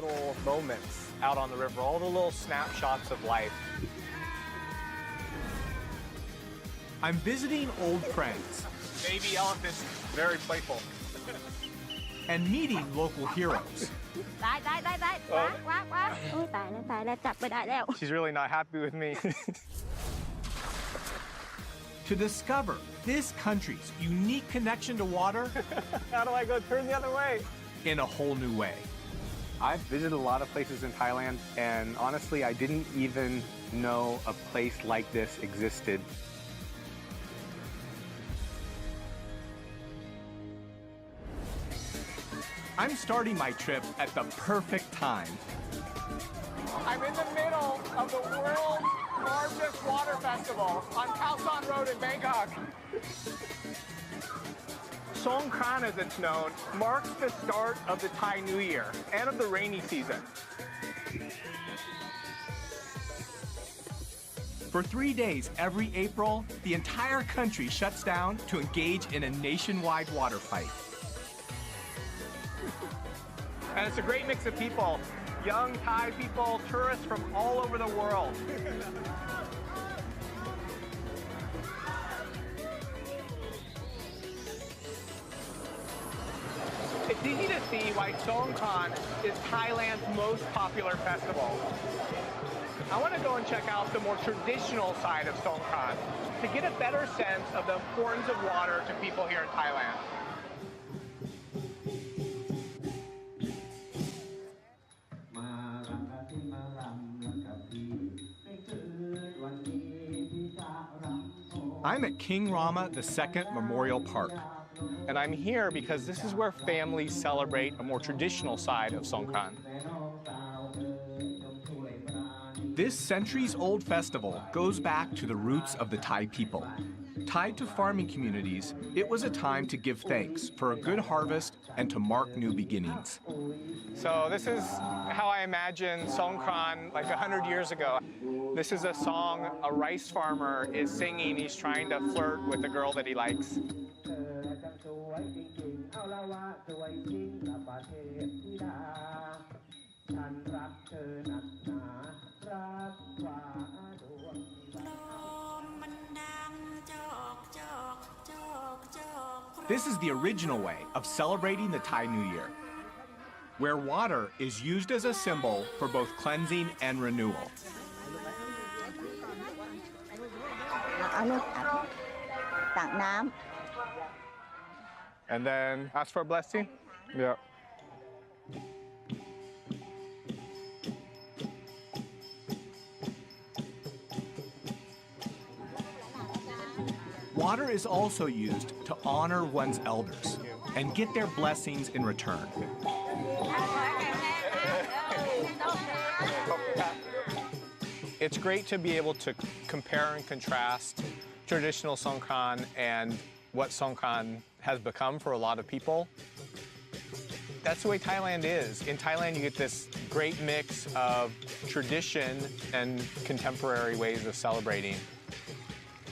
little moments out on the river, all the little snapshots of life. I'm visiting old friends. Baby elephant's very playful. And meeting local heroes. She's really not happy with me. To discover this country's unique connection to water. How do I go turn the other way? In a whole new way. I've visited a lot of places in Thailand, and honestly, I didn't even know a place like this existed. I'm starting my trip at the perfect time. I'm in the middle of the world's largest water festival on Khao San Road in Bangkok. Songkran, as it's known, marks the start of the Thai New Year and of the rainy season. For 3 days every April, the entire country shuts down to engage in a nationwide water fight. And it's a great mix of people. Young Thai people, tourists from all over the world. It's easy to see why Songkran is Thailand's most popular festival. I want to go and check out the more traditional side of Songkran to get a better sense of the importance of water to people here in Thailand. I'm at King Rama II Memorial Park. And I'm here because this is where families celebrate a more traditional side of Songkran. This centuries-old festival goes back to the roots of the Thai people. Tied to farming communities, it was a time to give thanks for a good harvest and to mark new beginnings. So this is how I imagine Songkran like 100 years ago. This is a song a rice farmer is singing. He's trying to flirt with the girl that he likes. This is the original way of celebrating the Thai New Year, where water is used as a symbol for both cleansing and renewal. And then ask for a blessing? Yeah. Water is also used to honor one's elders and get their blessings in return. It's great to be able to compare and contrast traditional Songkran and what Songkran has become for a lot of people. That's the way Thailand is. In Thailand, you get this great mix of tradition and contemporary ways of celebrating.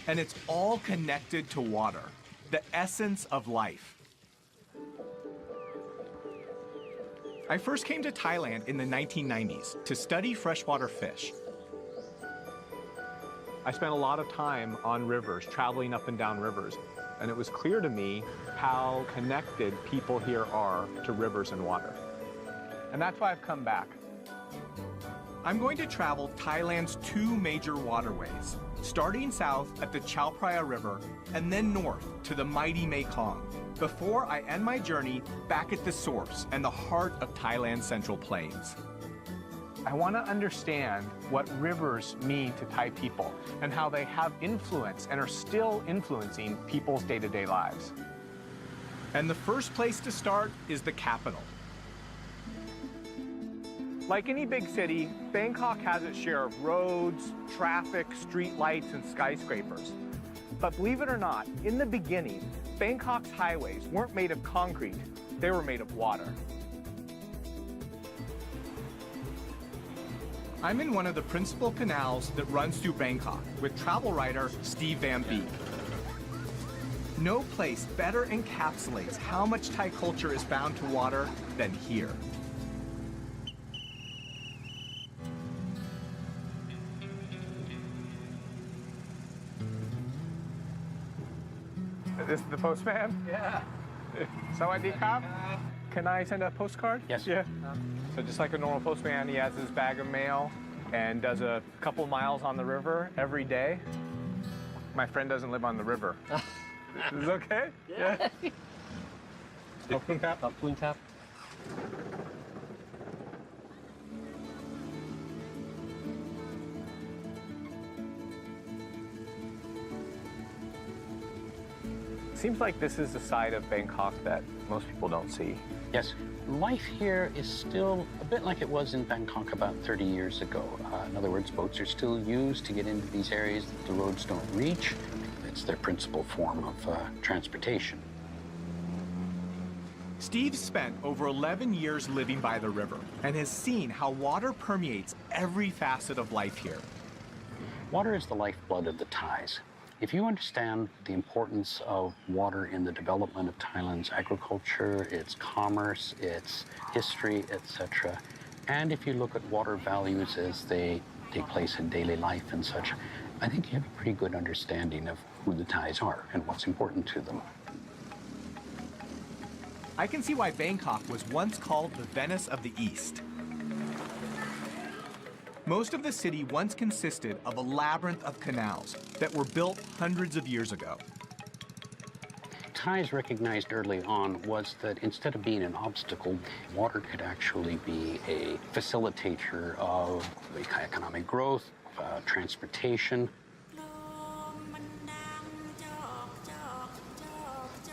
And it's all connected to water, the essence of life. I first came to Thailand in the 1990s to study freshwater fish. I spent a lot of time on rivers, traveling up and down rivers, and it was clear to me how connected people here are to rivers and water. And that's why I've come back. I'm going to travel Thailand's two major waterways, starting south at the Chao Phraya River and then north to the mighty Mekong, before I end my journey back at the source and the heart of Thailand's Central Plains. I want to understand what rivers mean to Thai people and how they have influence and are still influencing people's day-to-day lives. And the first place to start is the capital. Like any big city, Bangkok has its share of roads, traffic, street lights, and skyscrapers. But believe it or not, in the beginning, Bangkok's highways weren't made of concrete, they were made of water. I'm in one of the principal canals that runs through Bangkok with travel writer Steve Van Beek. No place better encapsulates how much Thai culture is bound to water than here. This is the postman? Yeah. Sawadee krap. Can I send a postcard? Yes. Yeah. So just like a normal postman, he has his bag of mail and does a couple miles on the river every day. My friend doesn't live on the river. Is it okay? Yeah. Khop khun krap. Seems like this is the side of Bangkok that most people don't see. Yes. Life here is still a bit like it was in Bangkok about 30 years ago. In other words, boats are still used to get into these areas that the roads don't reach. It's their principal form of transportation. Steve spent over 11 years living by the river and has seen how water permeates every facet of life here. Water is the lifeblood of the Thais. If you understand the importance of water in the development of Thailand's agriculture, its commerce, its history, etc., and if you look at water values as they take place in daily life and such, I think you have a pretty good understanding of who the Thais are and what's important to them. I can see why Bangkok was once called the Venice of the East. Most of the city once consisted of a labyrinth of canals that were built hundreds of years ago. Thais recognized early on was that instead of being an obstacle, water could actually be a facilitator of economic growth, transportation.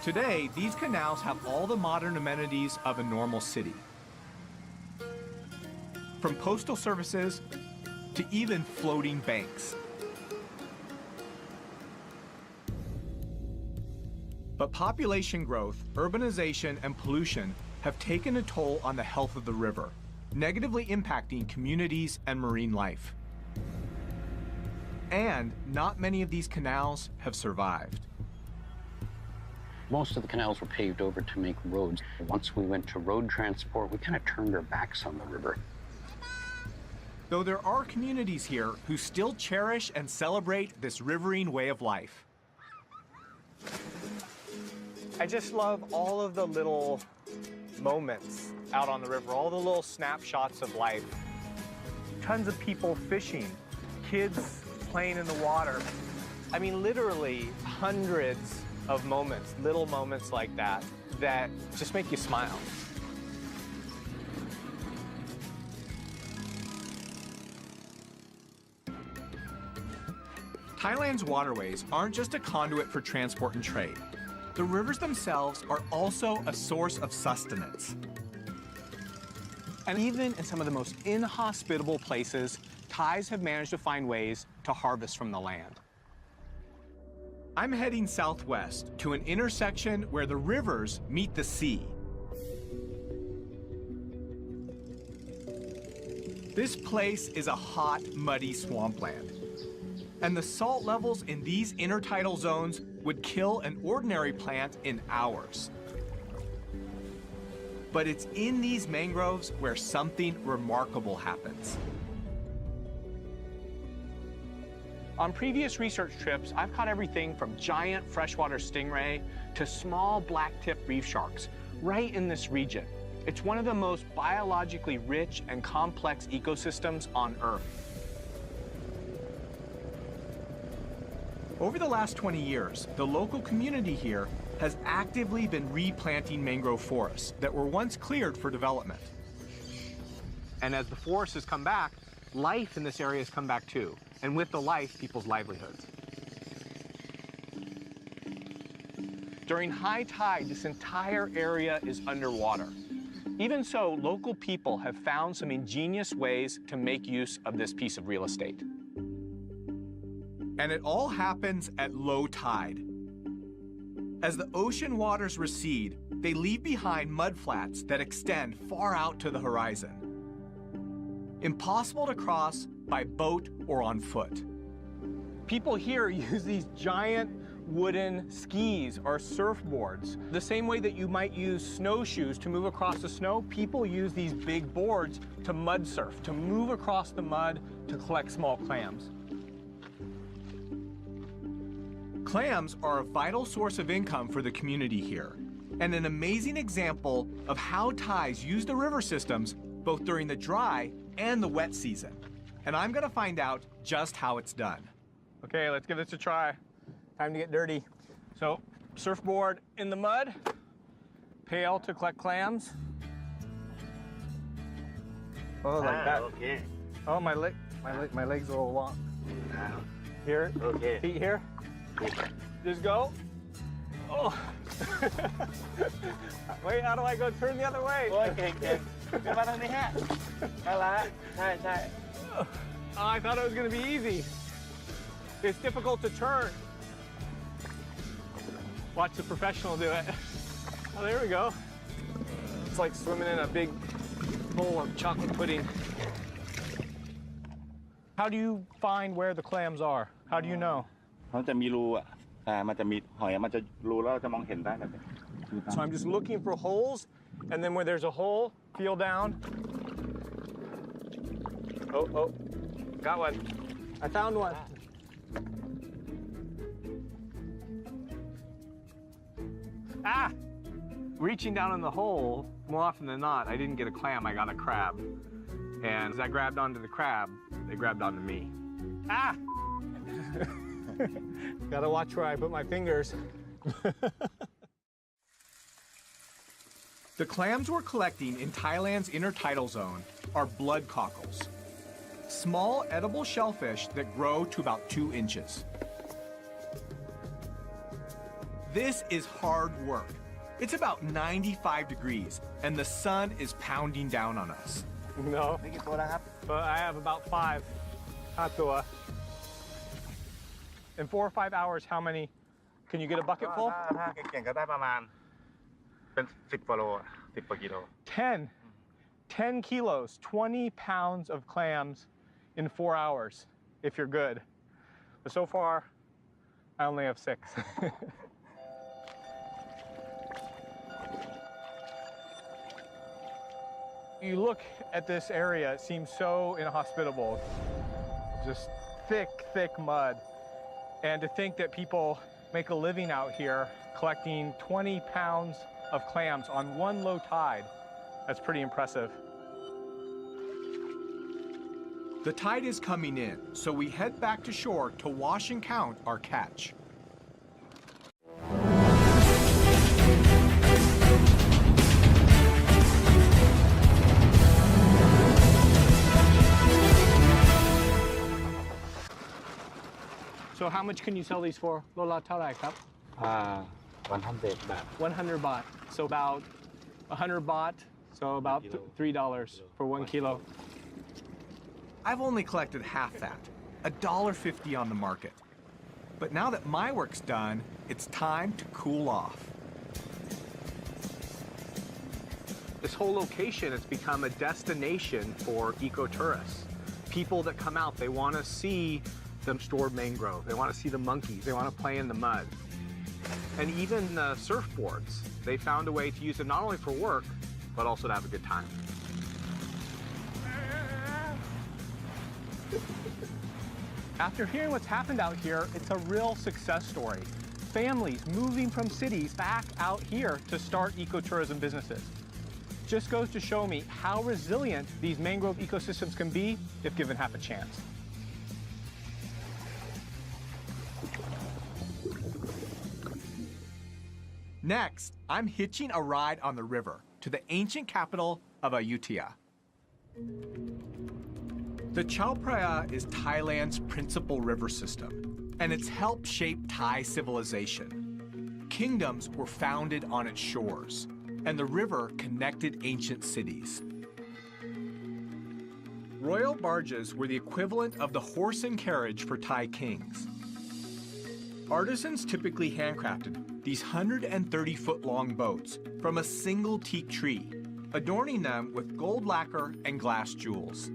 Today, these canals have all the modern amenities of a normal city. From postal services to even floating banks. But population growth, urbanization, and pollution have taken a toll on the health of the river, negatively impacting communities and marine life. And not many of these canals have survived. Most of the canals were paved over to make roads. Once we went to road transport, we kind of turned our backs on the river. Though there are communities here who still cherish and celebrate this riverine way of life. I just love all of the little moments out on the river, all the little snapshots of life. Tons of people fishing, kids playing in the water. I mean, literally hundreds of moments, little moments like that, that just make you smile. Thailand's waterways aren't just a conduit for transport and trade. The rivers themselves are also a source of sustenance. And even in some of the most inhospitable places, Thais have managed to find ways to harvest from the land. I'm heading southwest to an intersection where the rivers meet the sea. This place is a hot, muddy swampland. And the salt levels in these intertidal zones would kill an ordinary plant in hours. But it's in these mangroves where something remarkable happens. On previous research trips, I've caught everything from giant freshwater stingray to small black-tipped reef sharks right in this region. It's one of the most biologically rich and complex ecosystems on Earth. Over the last 20 years, the local community here has actively been replanting mangrove forests that were once cleared for development. And as the forests has come back, life in this area has come back too. And with the life, people's livelihoods. During high tide, this entire area is underwater. Even so, local people have found some ingenious ways to make use of this piece of real estate. And it all happens at low tide. As the ocean waters recede, they leave behind mudflats that extend far out to the horizon. Impossible to cross by boat or on foot. People here use these giant wooden skis or surfboards. The same way that you might use snowshoes to move across the snow, people use these big boards to mud surf, to move across the mud to collect small clams. Clams are a vital source of income for the community here, and an amazing example of how Thais use the river systems both during the dry and the wet season. And I'm gonna find out just how it's done. Okay, let's give this a try. Time to get dirty. So, surfboard in the mud, pail to collect clams. Oh, like that. Okay. Oh, my legs are a little long. Here, Okay. feet here. Just go. Oh. Wait, how do I go turn the other way? โอ้ยเก่งเก่งขึ้นมาทางนี้ฮะนั่นละใช่ใช่ Oh, I thought it was going to be easy. It's difficult to turn. Watch the professional do it. Oh, there we go. It's like swimming in a big bowl of chocolate pudding. How do you find where the clams are? How do you know? เขาจะมีรูอ่ะแต่มันจะมีหอยมันจะรูแล้วเราจะมองเห็นได้แบบนี้ So I'm just looking for holes, and then where there's a hole, feel down. Oh, got one. I found one. Ah! Reaching down in the hole, more often than not, I didn't get a clam, I got a crab. And as I grabbed onto the crab, they grabbed onto me. Ah! Gotta watch where I put my fingers. The clams we're collecting in Thailand's intertidal zone are blood cockles, small edible shellfish that grow to about 2 inches. This is hard work. It's about 95 degrees, and the sun is pounding down on us. No, นี่กี่ตัวแล้วครับ but I have about 5. Hatua. In 4 or 5 hours, how many? Can you get a bucket full? ถ้าเก่งๆก็ได้ประมาณเป็น10 กว่าโล10 กว่ากิโล 10 kilos, 20 pounds of clams in 4 hours, if you're good. But so far, I only have 6. You look at this area, it seems so inhospitable. Just thick, thick mud. And to think that people make a living out here collecting 20 pounds of clams on one low tide, that's pretty impressive. The tide is coming in, so we head back to shore to wash and count our catch. So how much can you sell these for? Lola Tarai Cup? 100 บาท 100 baht. So about 100 baht. So about $3 for 1 kilo. I've only collected half that, $1.50 on the market. But now that my work's done, it's time to cool off. This whole location has become a destination for ecotourists. People that come out, they want to see the stored mangrove. They want to see the monkeys. They want to play in the mud. And even the surfboards, they found a way to use them not only for work, but also to have a good time. After hearing what's happened out here, it's a real success story. Families moving from cities back out here to start ecotourism businesses. Just goes to show me how resilient these mangrove ecosystems can be if given half a chance. Next, I'm hitching a ride on the river to the ancient capital of Ayutthaya. The Chao Phraya is Thailand's principal river system, and it's helped shape Thai civilization. Kingdoms were founded on its shores, and the river connected ancient cities. Royal barges were the equivalent of the horse and carriage for Thai kings. Artisans typically handcrafted these 130-foot-long boats from a single teak tree, adorning them with gold lacquer and glass jewels.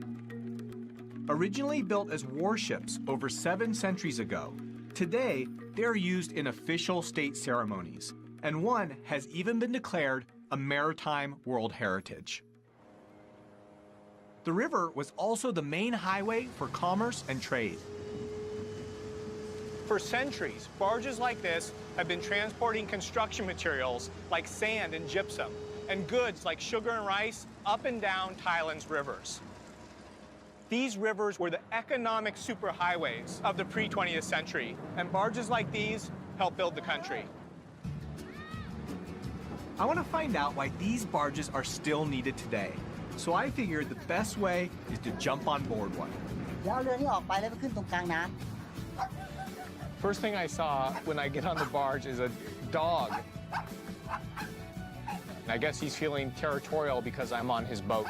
Originally built as warships over 7 centuries ago, today they're used in official state ceremonies, and one has even been declared a maritime World Heritage. The river was also the main highway for commerce and trade. For centuries, barges like this have been transporting construction materials like sand and gypsum, and goods like sugar and rice up and down Thailand's rivers. These rivers were the economic superhighways of the pre-20th century, and barges like these helped build the country. I want to find out why these barges are still needed today. So I figured the best way is to jump on board one. เดี๋ยวเอาเรือนี้ออกไปแล้วไปขึ้นตรงกลางน้ำ First thing I saw when I get on the barge is a dog. And I guess he's feeling territorial because I'm on his boat.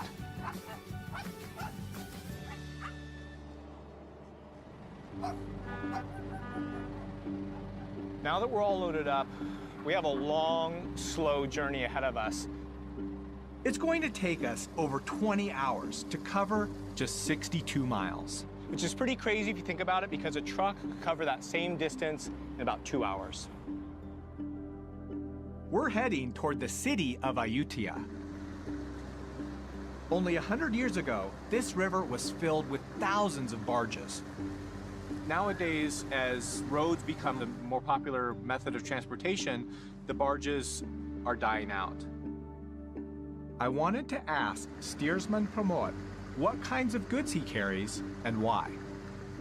Now that we're all loaded up, we have a long, slow journey ahead of us. It's going to take us over 20 hours to cover just 62 miles. Which is pretty crazy if you think about it, because a truck could cover that same distance in about 2 hours. We're heading toward the city of Ayutthaya. Only 100 years ago, this river was filled with thousands of barges. Nowadays, as roads become the more popular method of transportation, the barges are dying out. I wanted to ask steersman Pramod what kinds of goods he carries and why.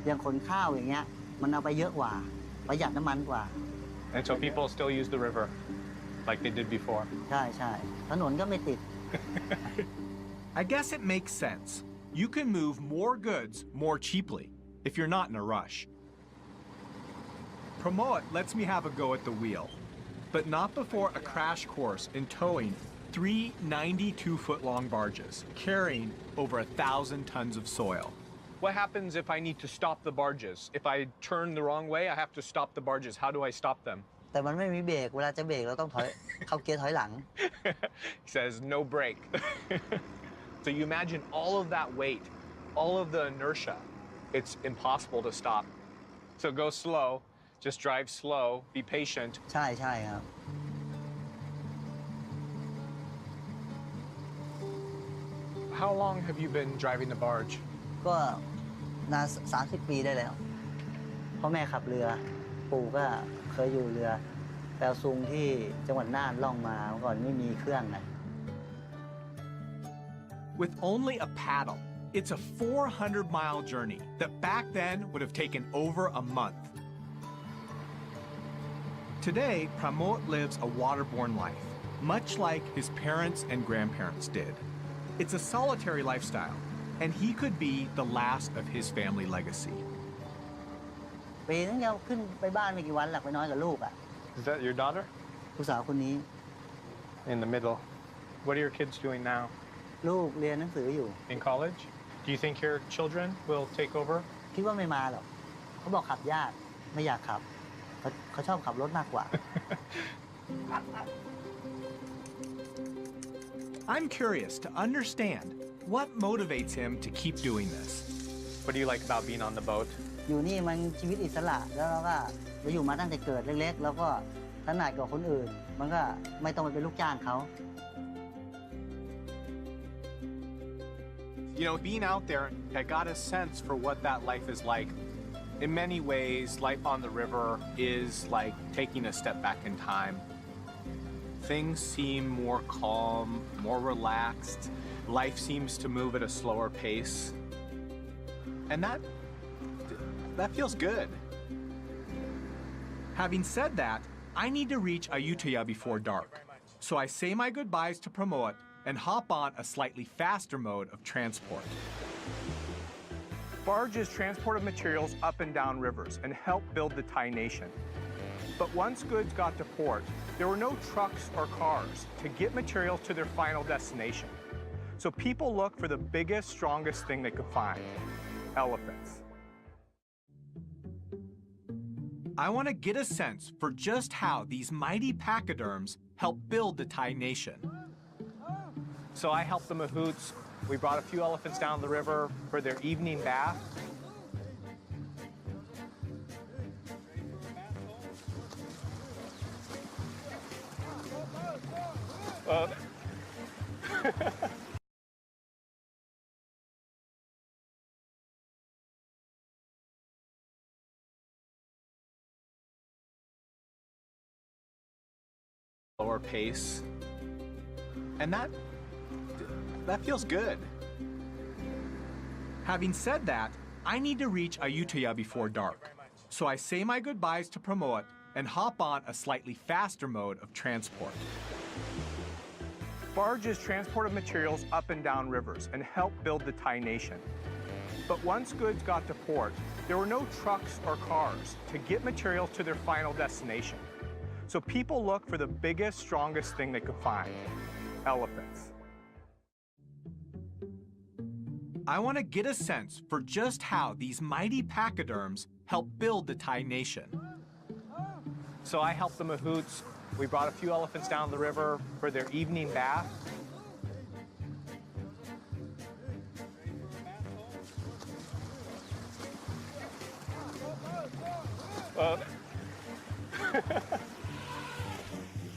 อย่างขนข้าวอย่างเงี้ยมันเอาไปเยอะกว่าประหยัดน้ำมันกว่า And so people still use the river like they did before. ใช่ใช่ถนนก็ไม่ติด I guess it makes sense. You can move more goods more cheaply if you're not in a rush. Pramod lets me have a go at the wheel, but not before a crash course in towing 3 92-foot-long barges carrying over 1,000 tons of soil. What happens if I need to stop the barges? If I turn the wrong way, I have to stop the barges. How do I stop them? แต่มันไม่มีเบรกเวลาจะเบรกเราต้องถอย เข้าเกียร์ถอยหลัง He says no brake. So you imagine all of that weight, all of the inertia. It's impossible to stop. So go slow, just drive slow, be patient. ใช่ใช่ครับ How long have you been driving the barge? ก็นาน30 ปีได้แล้วพ่อแม่ขับเรือปู่ก็เคยอยู่เรือแปลซุงที่จังหวัดน่านล่องมาเมื่อก่อนไม่มีเครื่องไง With only a paddle, it's a 400-mile journey that back then would have taken over a month. Today, Pramod lives a waterborne life, much like his parents and grandparents did. It's a solitary lifestyle, and he could be the last of his family legacy. ปีนึงเดียวขึ้นไปบ้านไม่กี่วันหลักไปน้อยกับลูกอ่ะ Is that your daughter? ลูกสาวคนนี้ In the middle. What are your kids doing now? ลูกเรียนหนังสืออยู่ In college? Do you think your children will take over? คิดว่าไม่มาหรอกเขาบอกขับยากไม่อยากขับเขาชอบขับรถมากกว่า I'm curious to understand what motivates him to keep doing this. What do you like about being on the boat? อยู่นี่มันชีวิตอิสระแล้วเราก็เราอยู่มาตั้งแต่เกิดเล็กๆแล้วก็ถนัดกว่าคนอื่นมันก็ไม่ต้องไปเป็นลูกจ้างเขา You know, being out there, I got a sense for what that life is like. In many ways, life on the river is like taking a step back in time. Things seem more calm, more relaxed. Life seems to move at a slower pace. And that feels good. Having said that, I need to reach Ayutthaya before dark. So I say my goodbyes to Pramod and hop on a slightly faster mode of transport. Barges transported materials up and down rivers and helped build the Thai nation. But once goods got to port, there were no trucks or cars to get materials to their final destination. So people looked for the biggest, strongest thing they could find, elephants. I want to get a sense for just how these mighty pachyderms helped build the Thai nation. So I helped the mahouts. We brought a few elephants down the river for their evening bath. slower pace. And that feels good. Having said that, I need to reach Ayutthaya before dark. So I say my goodbyes to Pramod and hop on a slightly faster mode of transport. Barges transported materials up and down rivers and helped build the Thai nation. But once goods got to port, there were no trucks or cars to get materials to their final destination. So people looked for the biggest, strongest thing they could find: elephants. I want to get a sense for just how these mighty pachyderms helped build the Thai nation. So I helped the mahouts. We brought a few elephants down the river for their evening bath.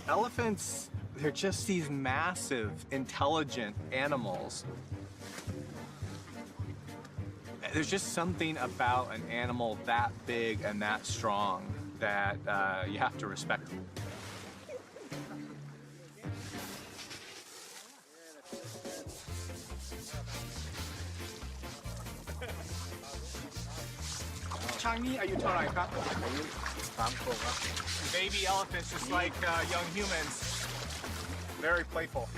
Elephants, they're just these massive, intelligent animals. There's just something about an animal that big and that strong that you have to respect. Changi, are you Thai? Baby elephants, just like young humans. Very playful.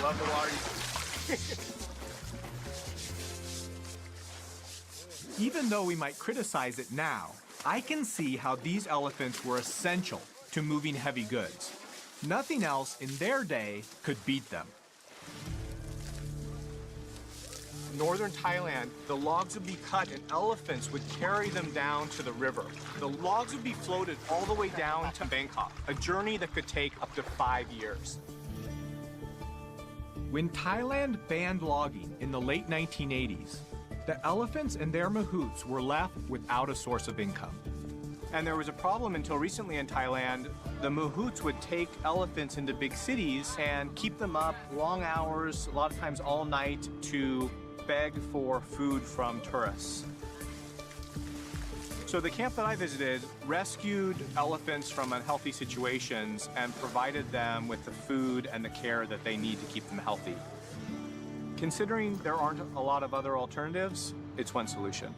Love the water. Even though we might criticize it now, I can see how these elephants were essential to moving heavy goods. Nothing else in their day could beat them. Northern Thailand, the logs would be cut and elephants would carry them down to the river. The logs would be floated all the way down to Bangkok, a journey that could take up to 5 years. When Thailand banned logging in the late 1980s, the elephants and their mahouts were left without a source of income. And there was a problem until recently in Thailand. The mahouts would take elephants into big cities and keep them up long hours, a lot of times all night, to beg for food from tourists. So the camp that I visited rescued elephants from unhealthy situations and provided them with the food and the care that they need to keep them healthy. Considering there aren't a lot of other alternatives, it's one solution.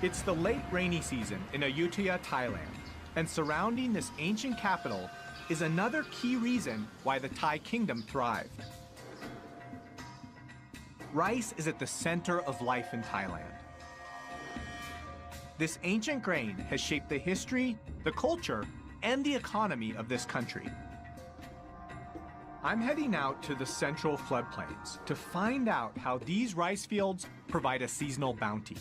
It's the late rainy season in Ayutthaya, Thailand, and surrounding this ancient capital is another key reason why the Thai kingdom thrived. Rice is at the center of life in Thailand. This ancient grain has shaped the history, the culture, and the economy of this country. I'm heading out to the central floodplains to find out how these rice fields provide a seasonal bounty.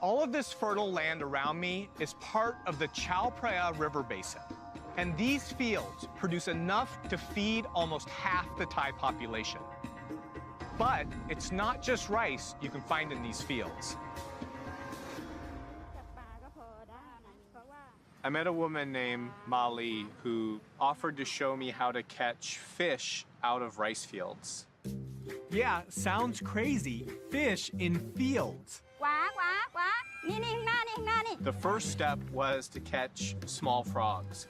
All of this fertile land around me is part of the Chao Phraya River Basin. And these fields produce enough to feed almost half the Thai population. But it's not just rice you can find in these fields. I met a woman named Mali who offered to show me how to catch fish out of rice fields. Yeah, sounds crazy. Fish in fields. The first step was to catch small frogs.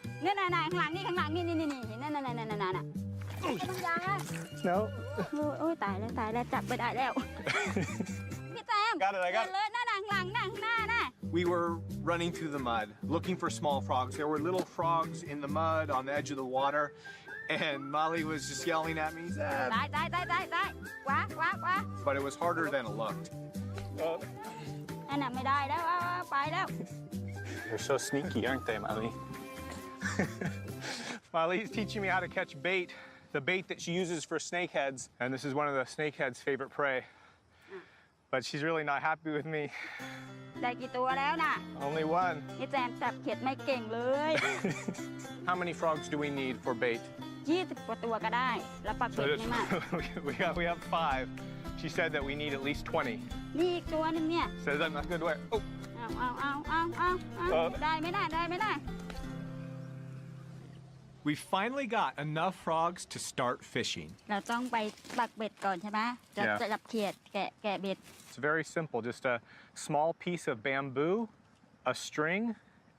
No. Got it, I got it. We were running through the mud, looking for small frogs. There were little frogs in the mud on the edge of the water, and Molly was just yelling at me. But it was harder than it looked. They're so sneaky, aren't they, Molly? Molly's teaching me how to catch bait, the bait that she uses for snakeheads. And this is one of the snakehead's favorite prey. But she's really not happy with me. Only one. How many frogs do we need for bait? We have 5. She said that we need at least 20. Says I'm not good way. Oh. We finally got enough frogs to start fishing. เราต้องไปปักเบ็ดก่อนใช่ไหมจะ Yeah. จับเขียดแกะเบ็ด It's very simple, just a small piece of bamboo, a string,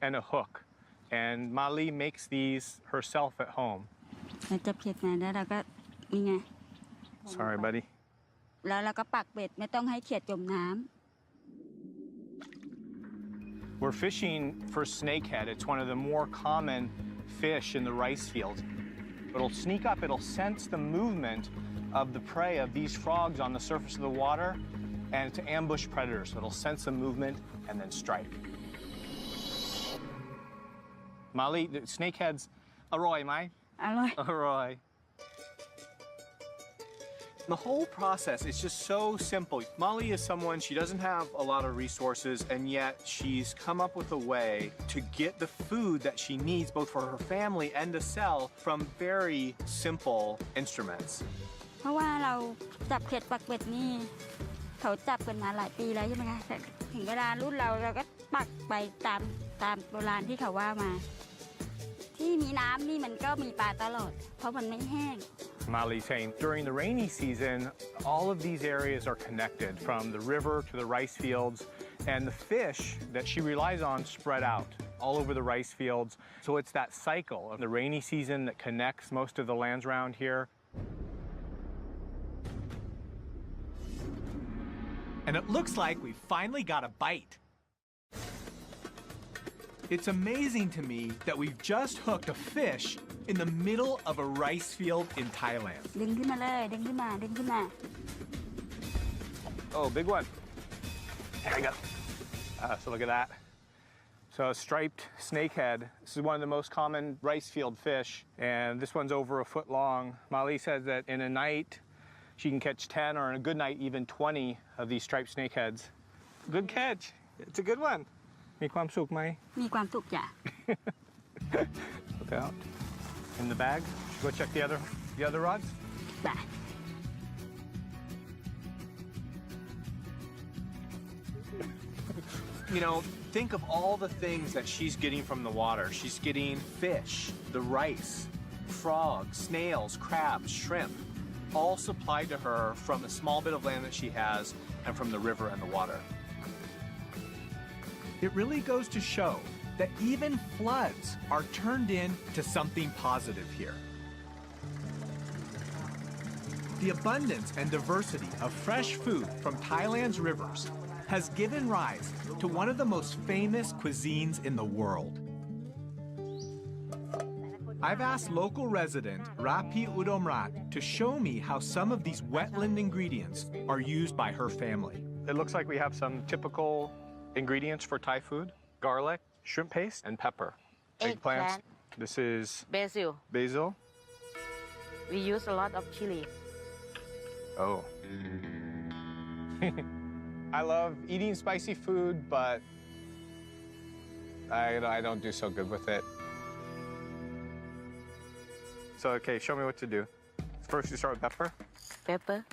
and a hook. And Mali makes these herself at home. เราจับเขียดมาแล้วเราก็นี่ไง Sorry, buddy. แล้วเราก็ปักเบ็ดไม่ต้องให้เขียดจมน้ำ We're fishing for snakehead. It's one of the more common fish in the rice fields. It'll sneak up, it'll sense the movement of the prey of these frogs on the surface of the water and to ambush predators. So it'll sense the movement and then strike. Mali, the snakeheads, aroy, mai? อร่อย Aroy. The whole process is just so simple. Molly is someone, she doesn't have a lot of resources, and yet she's come up with a way to get the food that she needs, both for her family and to sell, from very simple instruments. เพราะว่าเราจับเขียดปักเบ็ดนี่เขาจับกันมาหลายปีแล้วใช่ไหมคะแต่ถึงเวลารุ่นเราก็ปักไปตามโบราณที่เขาว่ามา ที่มีน้ำนี่มันก็มีปลาตลอด เพราะมันไม่แห้ง Molly saying during the rainy season, all of these areas are connected from the river to the rice fields, and the fish that she relies on spread out all over the rice fields. So it's that cycle of the rainy season that connects most of the lands around here. And it looks like we finally got a bite. It's amazing to me that we've just hooked a fish in the middle of a rice field in Thailand. ดึงขึ้นมาเลยดึงขึ้นมา Oh, big one. There we go. So look at that. So a striped snakehead. This is one of the most common rice field fish, and this one's over a foot long. Molly says that in a night, she can catch 10, or in a good night, even 20 of these striped snakeheads. Good catch. It's a good one. มีความสุขไหม มีความสุขจ้ะ Look out. In the bag. Go check the other rods. ไป You know, think of all the things that she's getting from the water. She's getting fish, the rice, frogs, snails, crabs, shrimp, all supplied to her from the small bit of land that she has and from the river and the water. It really goes to show that even floods are turned into something positive here. The abundance and diversity of fresh food from Thailand's rivers has given rise to one of the most famous cuisines in the world. I've asked local resident Rapi Udomrat to show me how some of these wetland ingredients are used by her family. It looks like we have some typical ingredients for Thai food. Garlic, shrimp paste, and pepper. Eggplants. This is Basil. basil. We use a lot of chili. Oh. I love eating spicy food, but I don't do so good with it. So, okay, show me what to do. First, you start with pepper, Pepper.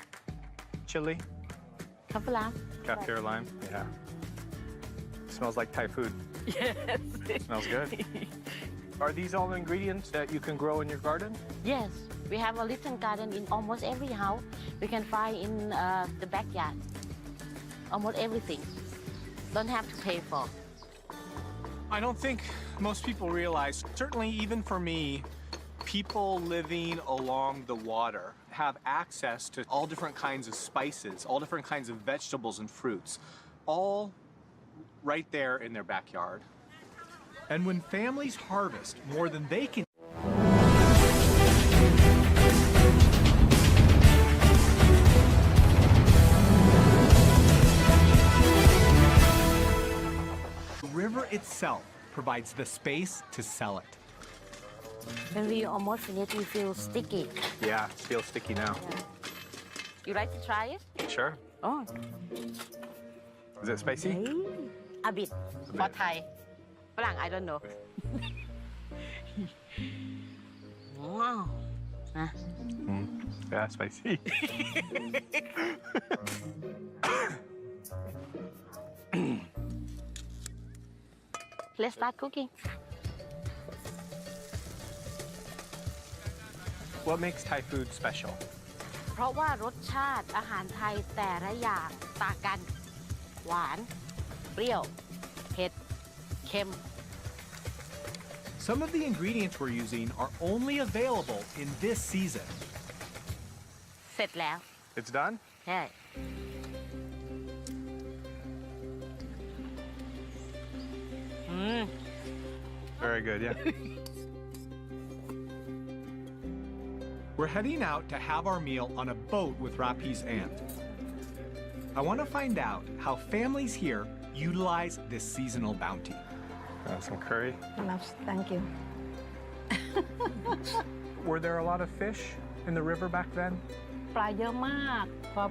chili, Kaffir. kaffir lime. Yeah. Smells like Thai food. Yes. Smells good. Are these all ingredients that you can grow in your garden? Yes. We have a little garden in almost every house. We can find in the backyard. Almost everything. Don't have to pay for. I don't think most people realize, certainly even for me, people living along the water have access to all different kinds of spices, all different kinds of vegetables and fruits, all right there in their backyard. And when families harvest more than they can the river itself provides the space to sell it. When we almost finish, we feel sticky. Yeah, it feels sticky now. You like to try it? Sure. Oh. Is it spicy? A bit. For Thai.ฝรั่ง I don't know. Wow. Yeah, spicy. Let's start cooking. What makes Thai food special? เพราะว่ารสชาติอาหารไทยแต่ละอย่างต่างกัน หวาน เปรี้ยว เผ็ด เค็ม Some of the ingredients we're using are only available in this season. เสร็จแล้ว It's done? ใช่ Very good, yeah. We're heading out to have our meal on a boat with Rapi's aunt. I want to find out how families here utilize this seasonal bounty. Some curry. Thank you. Were there a lot of fish in the river back then? ปลาเยอะมาก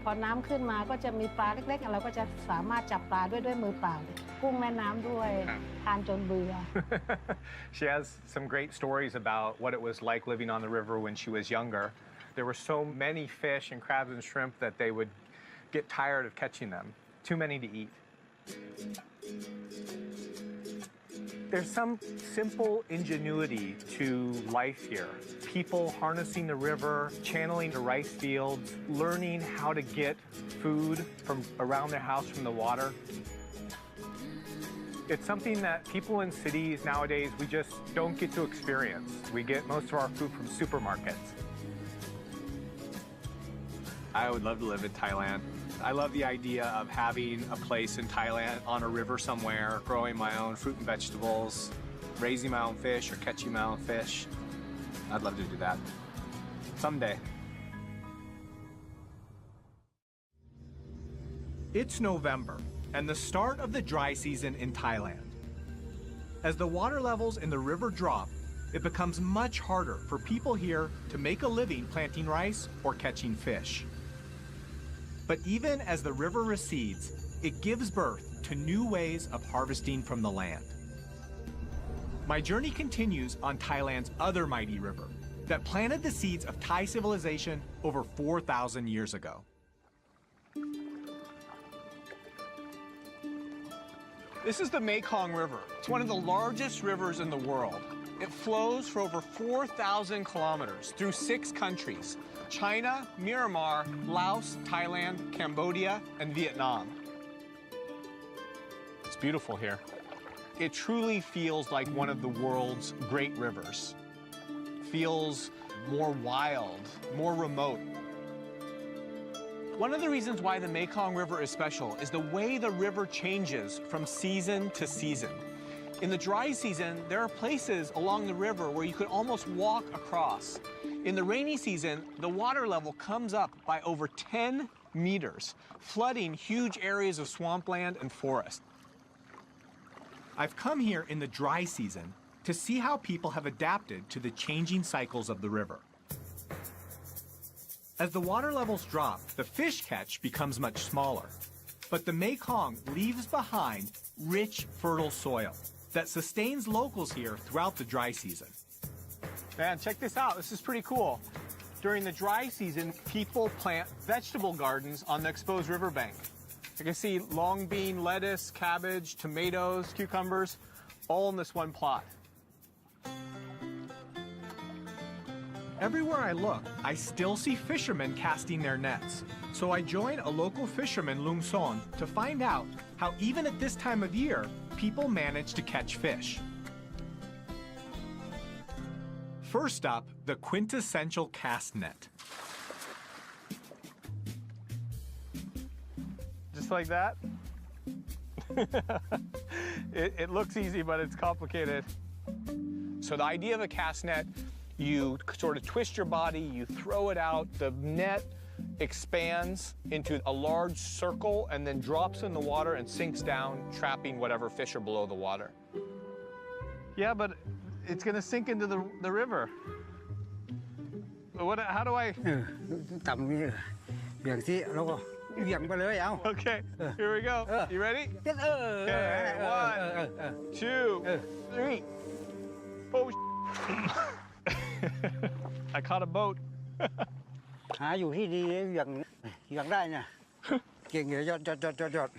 พอน้ำขึ้นมาก็จะมีปลาเล็กๆเราก็จะสามารถจับปลาด้วยมือเปล่า กุ้งแม่น้ำด้วย ทานจนเบื่อ She has some great stories about what it was like living on the river when she was younger. There were so many fish and crabs and shrimp that they would get tired of catching them. Too many to eat. There's some simple ingenuity to life here. People harnessing the river, channeling the rice fields, learning how to get food from around their house from the water. It's something that people in cities nowadays, we just don't get to experience. We get most of our food from supermarkets. I would love to live in Thailand. I love the idea of having a place in Thailand on a river somewhere, growing my own fruit and vegetables, raising my own fish or catching my own fish. I'd love to do that someday. It's November and the start of the dry season in Thailand. As the water levels in the river drop, it becomes much harder for people here to make a living planting rice or catching fish. But even as the river recedes, it gives birth to new ways of harvesting from the land. My journey continues on Thailand's other mighty river that planted the seeds of Thai civilization over 4,000 years ago. This is the Mekong River. It's one of the largest rivers in the world. It flows for over 4,000 kilometers through 6 countries: China, Myanmar, Laos, Thailand, Cambodia, and Vietnam. It's beautiful here. It truly feels like one of the world's great rivers. Feels more wild, more remote. One of the reasons why the Mekong River is special is the way the river changes from season to season. In the dry season, there are places along the river where you could almost walk across. In the rainy season, the water level comes up by over 10 meters, flooding huge areas of swampland and forest. I've come here in the dry season to see how people have adapted to the changing cycles of the river. As the water levels drop, the fish catch becomes much smaller, but the Mekong leaves behind rich, fertile soil that sustains locals here throughout the dry season. Man, check this out. This is pretty cool. During the dry season, people plant vegetable gardens on the exposed riverbank. You can see long bean, lettuce, cabbage, tomatoes, cucumbers, all in this one plot. Everywhere I look, I still see fishermen casting their nets. So I join a local fisherman, Lung Son, to find out how even at this time of year, people manage to catch fish. First up, the quintessential cast net. Just like that? It looks easy, but it's complicated. So the idea of a cast net, you sort of twist your body, you throw it out, the net expands into a large circle and then drops in the water and sinks down, trapping whatever fish are below the water. Yeah, but it's going to sink into the river. How do I? ต่ำนี่เบี่ยงสิแล้วก็เบี่ยงไปเลยเอา Okay, here we go. You ready? Okay, 1, 2, 3. Oh, I caught a boat. หาอยู่ที่ดีอย่างได้เนี่ยเก่งเลยยอด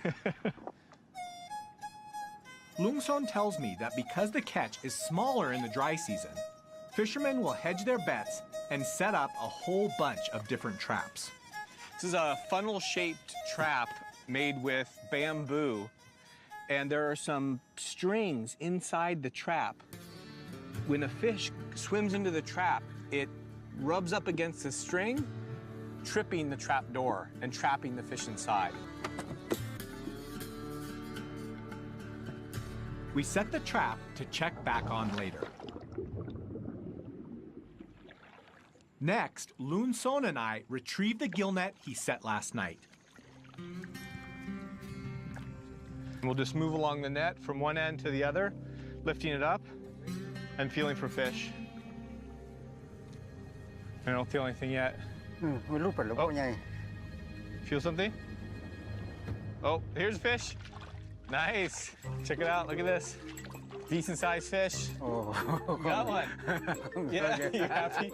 Lung Son tells me that because the catch is smaller in the dry season, fishermen will hedge their bets and set up a whole bunch of different traps. This is a funnel-shaped trap made with bamboo, and there are some strings inside the trap. When a fish swims into the trap, it rubs up against the string, tripping the trap door and trapping the fish inside. We set the trap to check back on later. Next, Loon Son and I retrieve the gill net he set last night. We'll just move along the net from one end to the other, lifting it up and feeling for fish. I don't feel anything yet. Feel something? Oh, here's a fish. Nice. Check it out. Look at this. Decent sized fish. Oh. Got one. Yeah, you happy?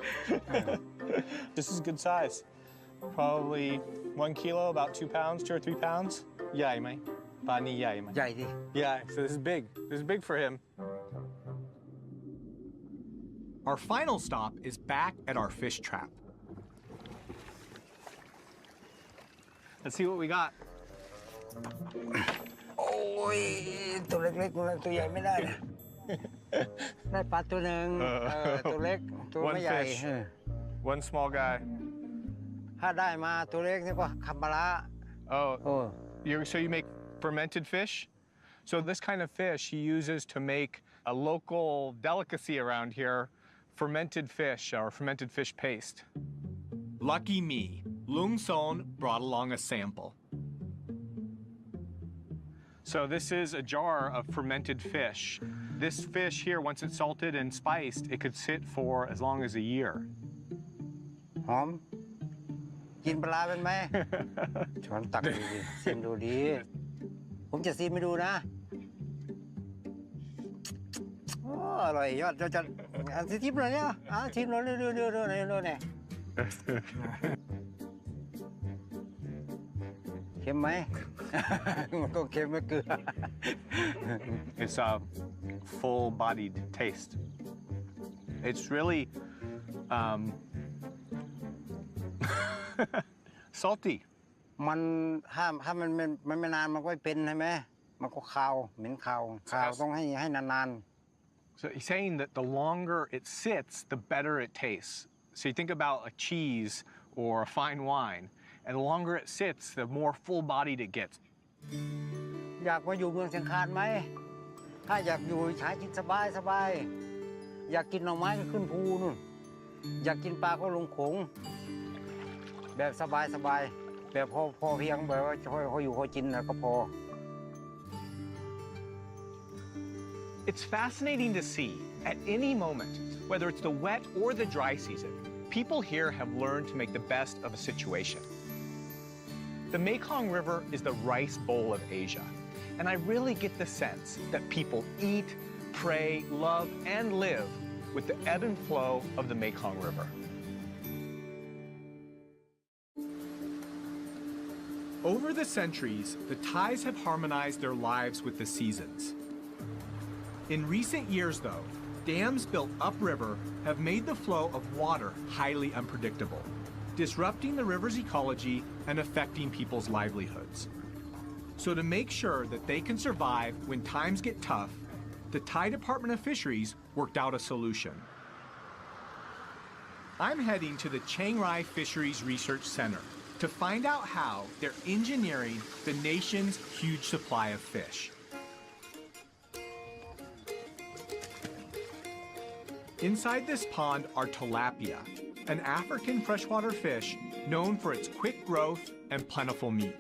This is good size. Probably 1 kilo, about 2 pounds, 2 or 3 pounds. ใหญ่ไหม ปลานี่ใหญ่ไหม ใหญ่ดิ Yeah, so this is big. This is big for him. Our final stop is back at our fish trap. Let's see what we got. โอ้ยตัวเล็กๆตัวใหญ่ไม่ได้นะได้ปลาตัวหนึ่งตัวเล็กตัวไม่ One ใหญ่ fish. One small guy. ถ้าได้มาตัวเล็กนี่ก็คำปลา Oh, โอ้ so you make fermented fish? So this kind of fish he uses to make a local delicacy around here, fermented fish or fermented fish paste. Lucky me, Loon Son brought along a sample. So this is a jar of fermented fish. This fish here, once it's salted and spiced, it could sit for as long as a year. หอมกินปลาเป็นไหม ช้อนตักดูดิชิมดูดีผมจะชิมให้ดูนะโอ้อร่อยยอดจะชิมหน่อยเนี่ยชิมหน่อยเร็วๆเนี่ยเค็มไหม มันก็เค็มไม่เกลือ It's a full-bodied taste. It's really salty. มันถ้ามันไม่นานมันก็ไม่เป็นใช่ไหมมันก็คาวเหม็นคาวต้องให้นาน So he's saying that the longer it sits, the better it tastes. So you think about a cheese or a fine wine, and the longer it sits, the more full-bodied it gets. ๆอยากมาอยู่เมืองเชียงคานไหมถ้าอยากอยู่หากินสบายอยากกินหน่อไม้ก็ขึ้นภูนู่นอยากกินปลาก็ลงโขงแบบสบายแบบพอเพียงแบบว่าเขาอยู่เขากินแล้วก็พอ It's fascinating to see, at any moment, whether it's the wet or the dry season, people here have learned to make the best of a situation. The Mekong River is the rice bowl of Asia, and I really get the sense that people eat, pray, love, and live with the ebb and flow of the Mekong River. Over the centuries, the Thais have harmonized their lives with the seasons. In recent years, though, dams built upriver have made the flow of water highly unpredictable, disrupting the river's ecology and affecting people's livelihoods. So to make sure that they can survive when times get tough, the Thai Department of Fisheries worked out a solution. I'm heading to the Chiang Rai Fisheries Research Center to find out how they're engineering the nation's huge supply of fish. Inside this pond are tilapia, an African freshwater fish known for its quick growth and plentiful meat.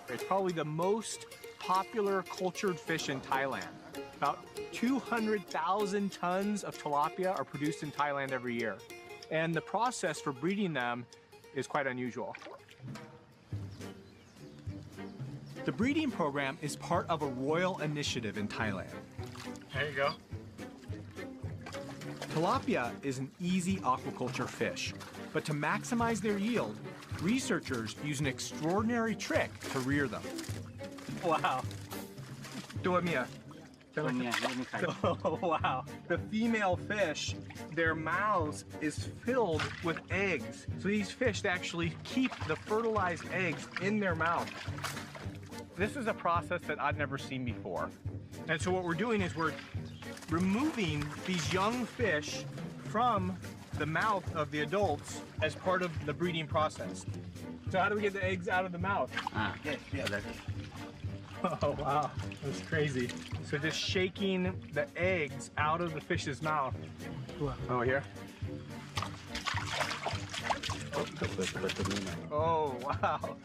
It's probably the most popular cultured fish in Thailand. About 200,000 tons of tilapia are produced in Thailand every year. And the process for breeding them is quite unusual. The breeding program is part of a royal initiative in Thailand. There you go. Tilapia is an easy aquaculture fish, but to maximize their yield, researchers use an extraordinary trick to rear them. Wow. ตัวเมีย จะ ตรงเนี้ยไม่มีใคร Oh, wow. The female fish, their mouths is filled with eggs. So these fish actually keep the fertilized eggs in their mouth. This is a process that I've never seen before. And so what we're doing is we're removing these young fish from the mouth of the adults as part of the breeding process. So how do we get the eggs out of the mouth? Oh, wow. That's crazy. So just shaking the eggs out of the fish's mouth. Oh, here? Oh, wow.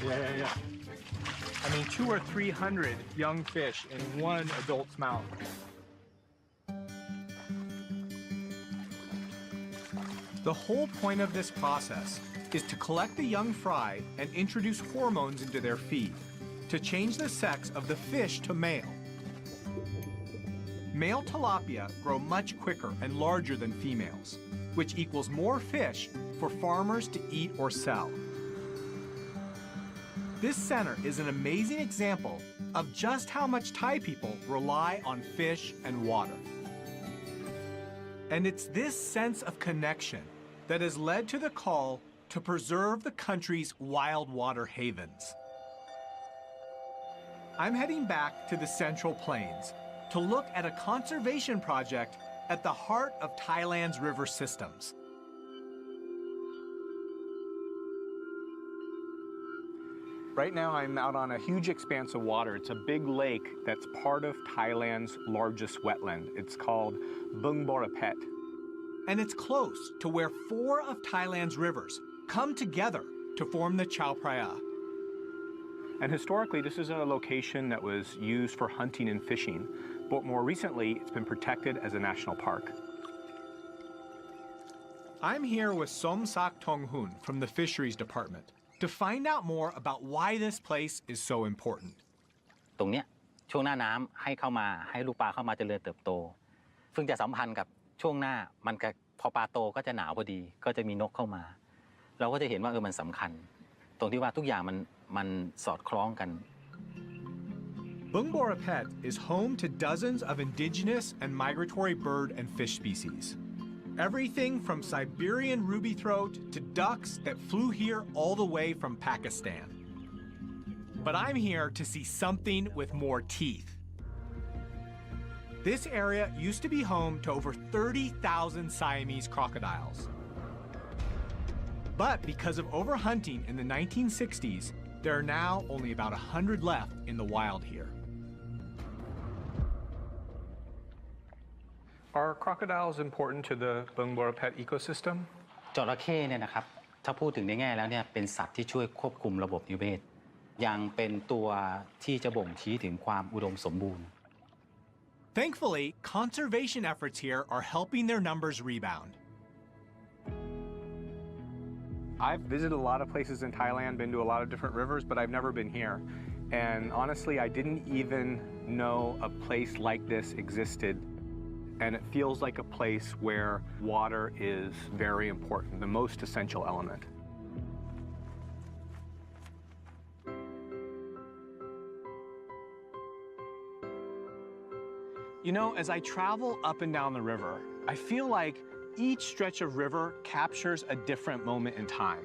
Yeah. I mean, 200 or 300 young fish in one adult's mouth. The whole point of this process is to collect the young fry and introduce hormones into their feed to change the sex of the fish to male. Male tilapia grow much quicker and larger than females, which equals more fish for farmers to eat or sell. This center is an amazing example of just how much Thai people rely on fish and water. And it's this sense of connection that has led to the call to preserve the country's wild water havens. I'm heading back to the Central Plains to look at a conservation project at the heart of Thailand's river systems. Right now I'm out on a huge expanse of water. It's a big lake that's part of Thailand's largest wetland. It's called Bung Borapet. And it's close to where 4 of Thailand's rivers come together to form the Chao Phraya. And historically, this is a location that was used for hunting and fishing, but more recently, it's been protected as a national park. I'm here with Som Sak Tong Hun from the Fisheries Department to find out more about why this place is so important. ตรงเนี้ยช่วงหน้าน้ำให้เข้ามาให้ลูกปลาเข้ามาเจริญเติบโตซึ่งจะสัมพันธ์กับช่วงหน้ามันก็พอปลาโตก็จะหนาวพอดีก็จะมีนกเข้ามาเราก็จะเห็นว่ามันสำคัญตรงที่ว่าทุกอย่างมันสอดคล้องกัน Bung Borapet is home to dozens of indigenous and migratory bird and fish species. Everything from Siberian ruby throat to ducks that flew here all the way from Pakistan. But I'm here to see something with more teeth. This area used to be home to over 30,000 Siamese crocodiles. But because of overhunting in the 1960s, there are now only about 100 left in the wild here. Are crocodiles important to the Bung Borapet ecosystem? จระเข้เนี่ยนะครับถ้าพูดถึงในแง่แล้วเนี่ยเป็นสัตว์ที่ช่วยควบคุมระบบนิเวศยังเป็นตัวที่จะบ่งชี้ถึงความอุดมสมบูรณ์ Thankfully, conservation efforts here are helping their numbers rebound. I've visited a lot of places in Thailand, been to a lot of different rivers, but I've never been here. And honestly, I didn't even know a place like this existed. And it feels like a place where water is very important, the most essential element. You know, as I travel up and down the river, I feel like each stretch of river captures a different moment in time.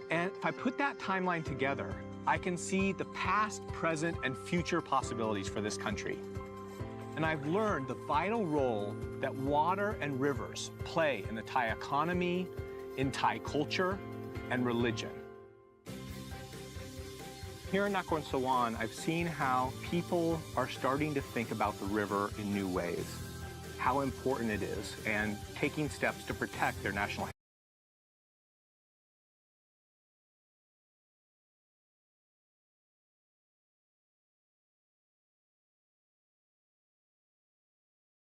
And if I put that timeline together, I can see the past, present, and future possibilities for this country. And I've learned the vital role that water and rivers play in the Thai economy, in Thai culture, and religion. Here in Nakhon Sawan, I've seen how people are starting to think about the river in new ways, how important it is, and taking steps to protect their national